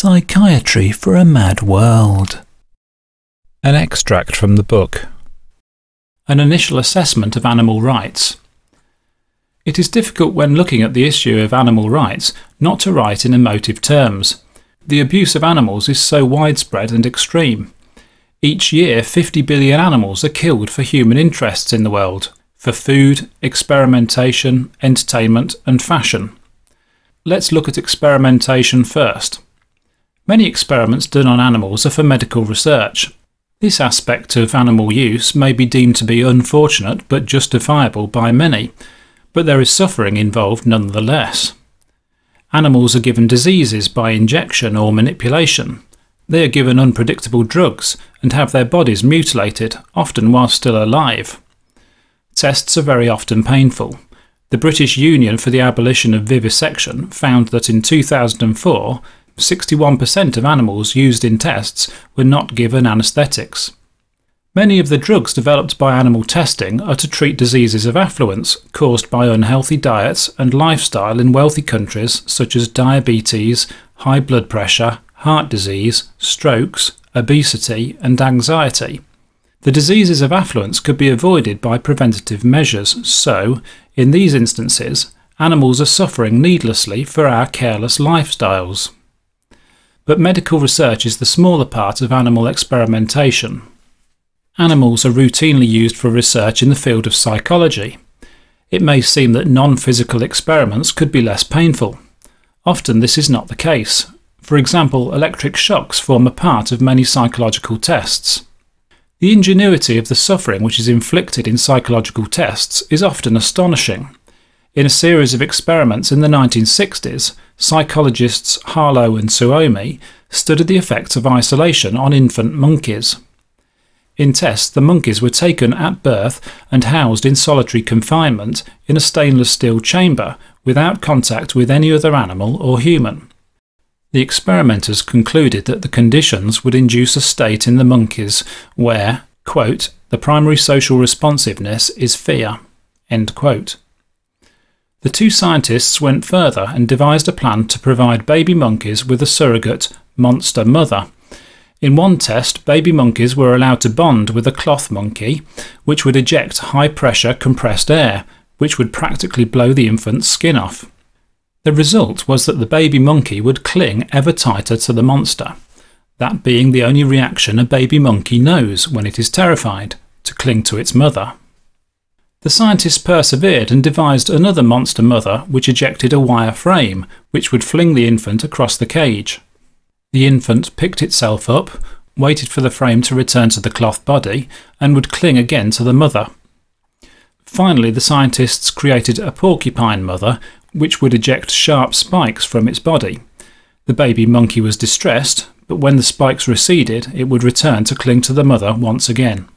Psychiatry for a Mad World. An extract from the book. An initial assessment of animal rights. It is difficult when looking at the issue of animal rights not to write in emotive terms. The abuse of animals is so widespread and extreme. Each year 50 billion animals are killed for human interests in the world, for food, experimentation, entertainment and fashion. Let's look at experimentation first. Many experiments done on animals are for medical research. This aspect of animal use may be deemed to be unfortunate but justifiable by many, but there is suffering involved nonetheless. Animals are given diseases by injection or manipulation. They are given unpredictable drugs and have their bodies mutilated, often while still alive. Tests are very often painful. The British Union for the Abolition of Vivisection found that in 2004, 61% of animals used in tests were not given anaesthetics. Many of the drugs developed by animal testing are to treat diseases of affluence caused by unhealthy diets and lifestyle in wealthy countries such as diabetes, high blood pressure, heart disease, strokes, obesity and anxiety. The diseases of affluence could be avoided by preventative measures, so, in these instances, animals are suffering needlessly for our careless lifestyles. But medical research is the smaller part of animal experimentation. Animals are routinely used for research in the field of psychology. It may seem that non-physical experiments could be less painful. Often this is not the case. For example, electric shocks form a part of many psychological tests. The ingenuity of the suffering which is inflicted in psychological tests is often astonishing. In a series of experiments in the 1960s, psychologists Harlow and Suomi studied the effects of isolation on infant monkeys. In tests, the monkeys were taken at birth and housed in solitary confinement in a stainless steel chamber without contact with any other animal or human. The experimenters concluded that the conditions would induce a state in the monkeys where, quote, the primary social responsiveness is fear, end quote. The two scientists went further and devised a plan to provide baby monkeys with a surrogate monster mother. In one test, baby monkeys were allowed to bond with a cloth monkey, which would eject high-pressure compressed air, which would practically blow the infant's skin off. The result was that the baby monkey would cling ever tighter to the monster, that being the only reaction a baby monkey knows when it is terrified, to cling to its mother. The scientists persevered and devised another monster mother which ejected a wire frame, which would fling the infant across the cage. The infant picked itself up, waited for the frame to return to the cloth body, and would cling again to the mother. Finally, the scientists created a porcupine mother, which would eject sharp spikes from its body. The baby monkey was distressed, but when the spikes receded, it would return to cling to the mother once again.